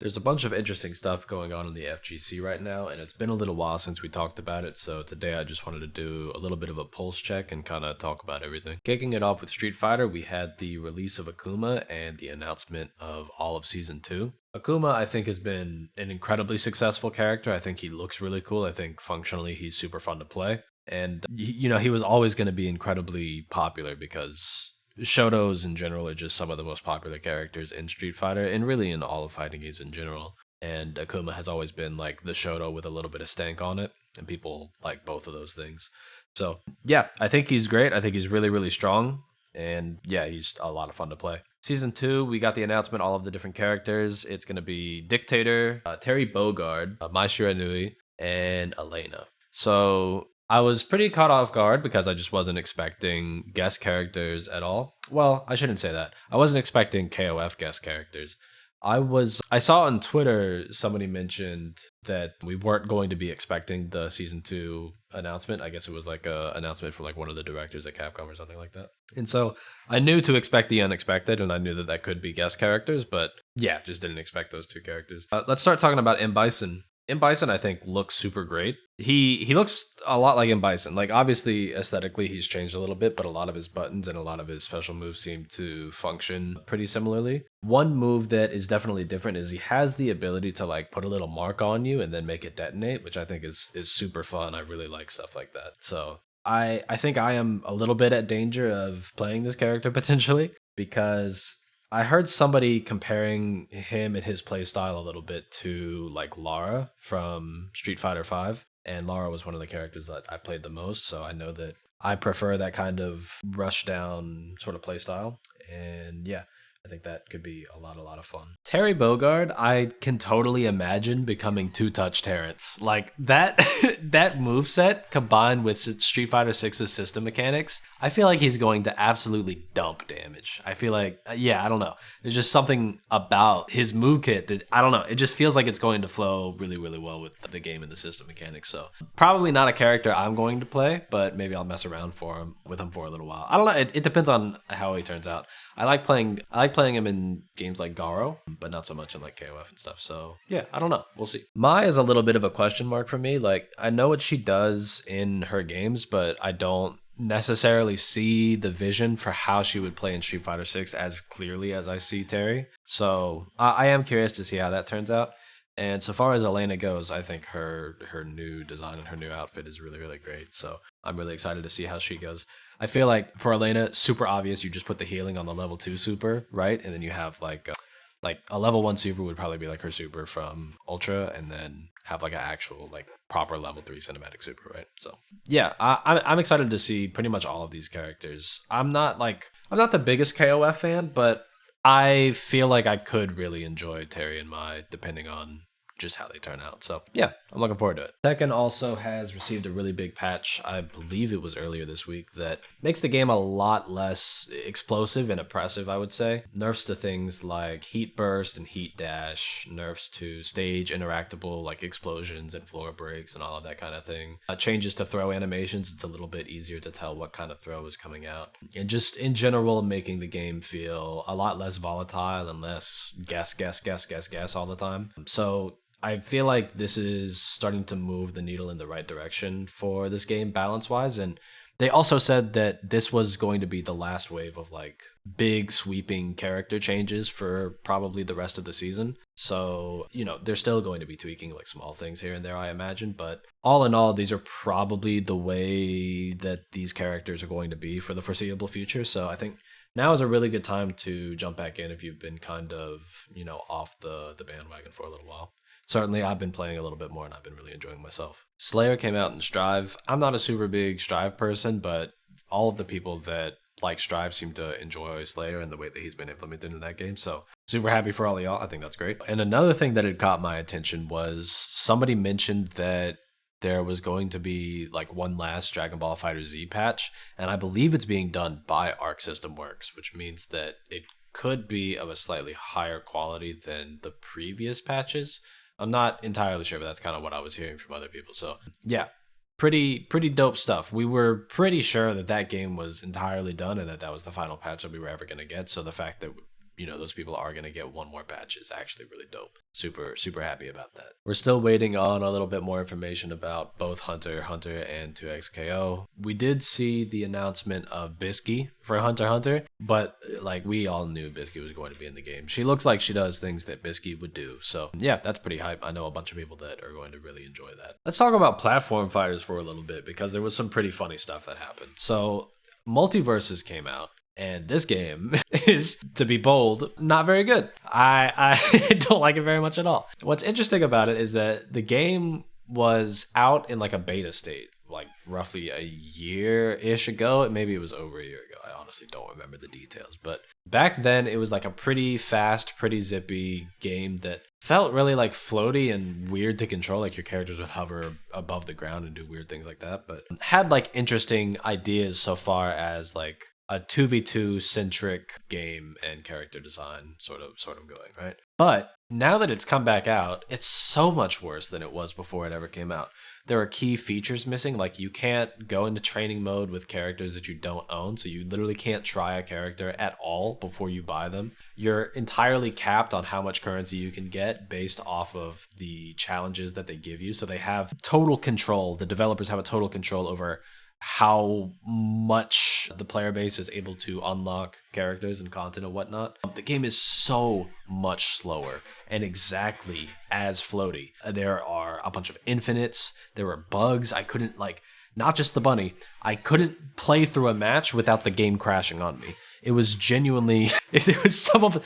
There's a bunch of interesting stuff going on in the FGC right now, and it's been a little while since we talked about it, so today I just wanted to do a little bit of a pulse check and kind of talk about everything. Kicking it off with Street Fighter, we had the release of Akuma and the announcement of all of Season 2. Akuma, I think, has been an incredibly successful character. I think he looks really cool. I think functionally he's super fun to play. And, he was always going to be incredibly popular because Shotos in general are just some of the most popular characters in Street Fighter and really in all of fighting games in general. And Akuma has always been like the Shoto with a little bit of stank on it, and people like both of those things. So, yeah, I think he's great. I think he's really, really strong. And yeah, he's a lot of fun to play. Season 2, we got the announcement, all of the different characters. It's going to be Dictator, Terry Bogard, Mai Shiranui, and Elena. So I was pretty caught off guard because I just wasn't expecting guest characters at all. Well, I shouldn't say that. I wasn't expecting KOF guest characters. I saw on Twitter somebody mentioned that we weren't going to be expecting the season 2 announcement. I guess it was like a announcement from like one of the directors at Capcom or something like that. And so I knew to expect the unexpected, and I knew that that could be guest characters, but yeah, just didn't expect those two characters. Let's start talking about M. Bison. M. Bison, I think, looks super great. He looks a lot like M. Bison. Like, obviously, aesthetically, he's changed a little bit, but a lot of his buttons and a lot of his special moves seem to function pretty similarly. One move that is definitely different is he has the ability to, like, put a little mark on you and then make it detonate, which I think is super fun. I really like stuff like that. So I think I am a little bit at danger of playing this character, potentially, because I heard somebody comparing him and his playstyle a little bit to like Lara from Street Fighter V, and Lara was one of the characters that I played the most, so I know that I prefer that kind of rush down sort of playstyle, and yeah, I think that could be a lot of fun. Terry Bogard, I can totally imagine becoming two-touch Terrence. Like that that moveset combined with Street Fighter 6's system mechanics, I feel like he's going to absolutely dump damage. I feel like, yeah, I don't know. There's just something about his move kit that, I don't know, it just feels like it's going to flow really, really well with the game and the system mechanics. So probably not a character I'm going to play, but maybe I'll mess around with him for a little while. I don't know. It depends on how he turns out. I like playing him in games like Garo, but not so much in like KOF and stuff. So yeah, I don't know. We'll see. Mai is a little bit of a question mark for me. Like, I know what she does in her games, but I don't necessarily see the vision for how she would play in Street Fighter 6 as clearly as I see Terry. So I am curious to see how that turns out. And so far as Elena goes, I think her new design and her new outfit is really, really great. So I'm really excited to see how she goes. I feel like for Elena, super obvious. You just put the healing on the level 2 super, right? And then you have like a level 1 super would probably be like her super from Ultra, and then have like an actual like proper level 3 cinematic super, right? So yeah, I'm excited to see pretty much all of these characters. I'm not the biggest KOF fan, but I feel like I could really enjoy Terry and Mai depending on just how they turn out. So yeah, I'm looking forward to it. Tekken also has received a really big patch, I believe it was earlier this week, that makes the game a lot less explosive and oppressive, I would say. Nerfs to things like heat burst and heat dash, nerfs to stage interactable like explosions and floor breaks and all of that kind of thing. Changes to throw animations, it's a little bit easier to tell what kind of throw is coming out. And just in general, making the game feel a lot less volatile and less guess all the time. So I feel like this is starting to move the needle in the right direction for this game balance-wise, and they also said that this was going to be the last wave of like big sweeping character changes for probably the rest of the season. So, they're still going to be tweaking like small things here and there, I imagine, but all in all, these are probably the way that these characters are going to be for the foreseeable future. So I think now is a really good time to jump back in if you've been kind of, off the bandwagon for a little while. Certainly, I've been playing a little bit more, and I've been really enjoying myself. Slayer came out in Strive. I'm not a super big Strive person, but all of the people that like Strive seem to enjoy Slayer and the way that he's been implemented in that game. So super happy for all of y'all. I think that's great. And another thing that had caught my attention was somebody mentioned that there was going to be like one last Dragon Ball Fighter Z patch, and I believe it's being done by Arc System Works, which means that it could be of a slightly higher quality than the previous patches. I'm not entirely sure, but that's kind of what I was hearing from other people. So yeah, pretty dope stuff. We were pretty sure that game was entirely done and that was the final patch that we were ever going to get. So the fact that those people are going to get one more patch is actually really dope. Super, super happy about that. We're still waiting on a little bit more information about both Hunter x Hunter and 2XKO. We did see the announcement of Bisky for Hunter x Hunter, but like we all knew Bisky was going to be in the game. She looks like she does things that Bisky would do. So yeah, that's pretty hype. I know a bunch of people that are going to really enjoy that. Let's talk about platform fighters for a little bit because there was some pretty funny stuff that happened. So Multiverses came out. And this game is, to be bold, not very good. I don't like it very much at all. What's interesting about it is that the game was out in like a beta state, like roughly a year-ish ago. Maybe it was over a year ago. I honestly don't remember the details. But back then, it was like a pretty fast, pretty zippy game that felt really like floaty and weird to control. Like your characters would hover above the ground and do weird things like that. But had like interesting ideas so far as like a 2v2 centric game and character design sort of going, right? But now that it's come back out, it's so much worse than it was before it ever came out. There are key features missing, like you can't go into training mode with characters that you don't own, so you literally can't try a character at all before you buy them. You're entirely capped on how much currency you can get based off of the challenges that they give you, so they have total control. The developers have a total control over how much the player base is able to unlock characters and content and whatnot. The game is so much slower and exactly as floaty. There are a bunch of infinites. There were bugs. I couldn't not just the bunny. I couldn't play through a match without the game crashing on me. It was genuinely, it was some of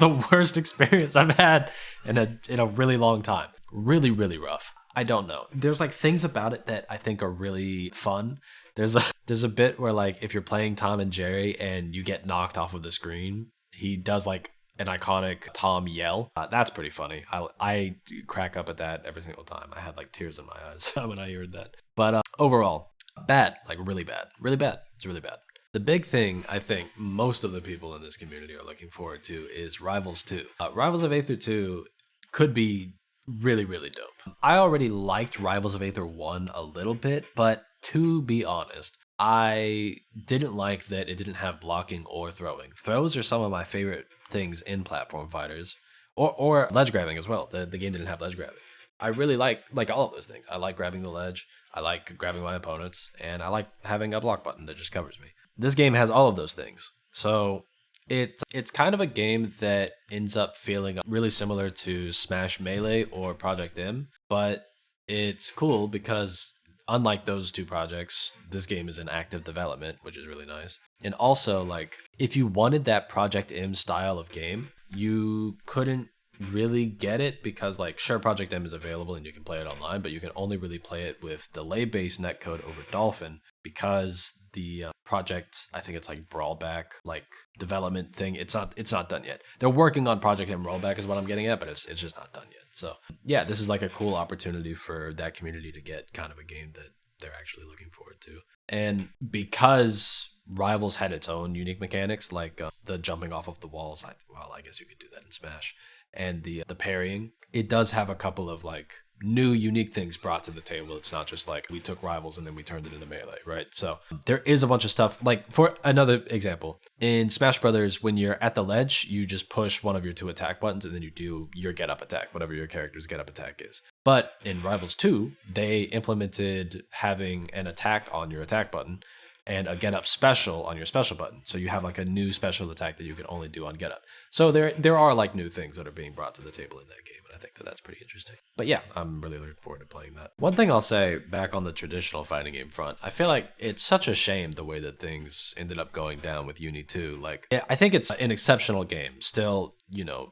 the worst experience I've had in a really long time. Really, really rough. I don't know. There's like things about it that I think are really fun. There's a bit where like if you're playing Tom and Jerry and you get knocked off of the screen, he does like an iconic Tom yell. That's pretty funny. I crack up at that every single time. I had like tears in my eyes when I heard that. But overall, bad, like really bad, really bad. It's really bad. The big thing I think most of the people in this community are looking forward to is Rivals 2. Rivals of Aether 2 could be really, really dope. I already liked Rivals of Aether 1 a little bit, but to be honest, I didn't like that it didn't have blocking or throwing. Throws are some of my favorite things in platform fighters, or ledge grabbing as well. The game didn't have ledge grabbing. I really like all of those things. I like grabbing the ledge, I like grabbing my opponents, and I like having a block button that just covers me. This game has all of those things. So it's kind of a game that ends up feeling really similar to Smash Melee or Project M, but it's cool because unlike those two projects, this game is in active development, which is really nice. And also, like, if you wanted that Project M style of game, you couldn't really get it because, like, sure, Project M is available and you can play it online, but you can only really play it with delay-based netcode over Dolphin because the project, I think it's like Brawlback, like development thing. It's not done yet. They're working on Project M Rollback is what I'm getting at, but it's just not done yet. So yeah, this is like a cool opportunity for that community to get kind of a game that they're actually looking forward to. And because Rivals had its own unique mechanics, like the jumping off of the walls, I guess you could do that in Smash, and the parrying, it does have a couple of like new unique things brought to the table. It's not just like we took Rivals and then we turned it into Melee, right? So there is a bunch of stuff. Like for another example, in Smash Brothers, when you're at the ledge, you just push one of your two attack buttons and then you do your get up attack, whatever your character's get up attack is. But in Rivals 2, they implemented having an attack on your attack button and a get up special on your special button. So you have like a new special attack that you can only do on get up. So there are like new things that are being brought to the table in that game, and I think that that's pretty interesting. But yeah, I'm really looking forward to playing that. One thing I'll say back on the traditional fighting game front, I feel like it's such a shame the way that things ended up going down with Uni 2. Like, I think it's an exceptional game. Still,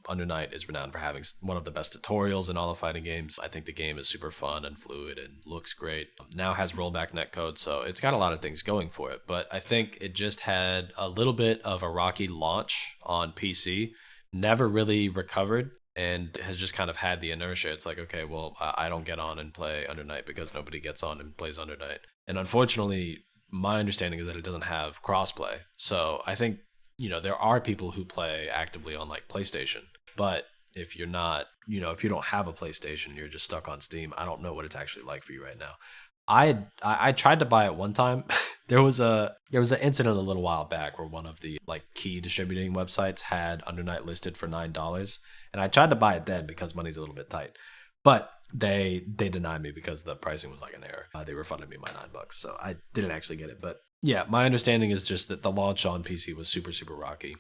Under Night is renowned for having one of the best tutorials in all of fighting games. I think the game is super fun and fluid and looks great. Now has rollback netcode, so it's got a lot of things going for it. But I think it just had a little bit of a rocky launch on PC, never really recovered, and has just kind of had the inertia. It's like, okay, well, I don't get on and play Under Night because nobody gets on and plays Under Night. And unfortunately, my understanding is that it doesn't have crossplay. So I think, there are people who play actively on like PlayStation, but if you're not, if you don't have a PlayStation, you're just stuck on Steam. I don't know what it's actually like for you right now. I tried to buy it one time. There was an incident a little while back where one of the like key distributing websites had Under Night listed for $9, and I tried to buy it then because money's a little bit tight, but they denied me because the pricing was like an error. They refunded me my $9, so I didn't actually get it. But yeah, my understanding is just that the launch on PC was super rocky,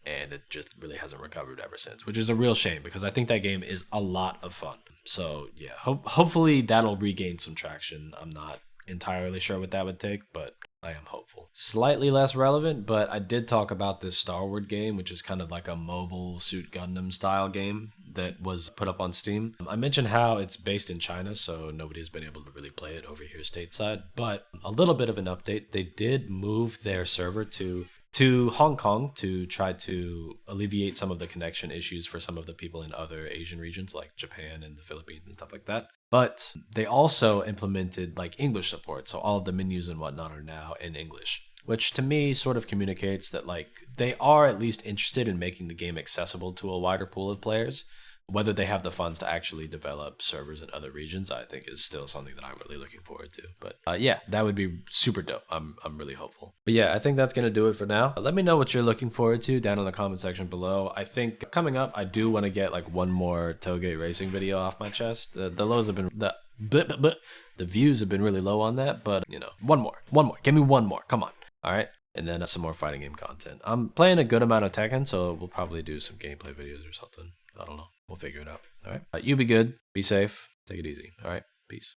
and it just really hasn't recovered ever since, which is a real shame because I think that game is a lot of fun. So yeah, hopefully that'll regain some traction. I'm not entirely sure what that would take, but I am hopeful. Slightly less relevant, but I did talk about this Star Wars game, which is kind of like a mobile Suit Gundam style game that was put up on Steam. I mentioned how it's based in China, so nobody's been able to really play it over here stateside. But a little bit of an update, they did move their server to Hong Kong to try to alleviate some of the connection issues for some of the people in other Asian regions like Japan and the Philippines and stuff like that. But they also implemented like English support, so all of the menus and whatnot are now in English, which to me sort of communicates that like they are at least interested in making the game accessible to a wider pool of players. Whether they have the funds to actually develop servers in other regions, I think is still something that I'm really looking forward to. But yeah, that would be super dope. I'm really hopeful. But yeah, I think that's gonna do it for now. Let me know what you're looking forward to down in the comment section below. I think coming up, I do want to get like one more Toge racing video off my chest. The lows have been the views have been really low on that, but you know, one more, give me one more. Come on, all right. And then some more fighting game content. I'm playing a good amount of Tekken, so we'll probably do some gameplay videos or something. I don't know. We'll figure it out. All right. You be good. Be safe. Take it easy. All right. Peace.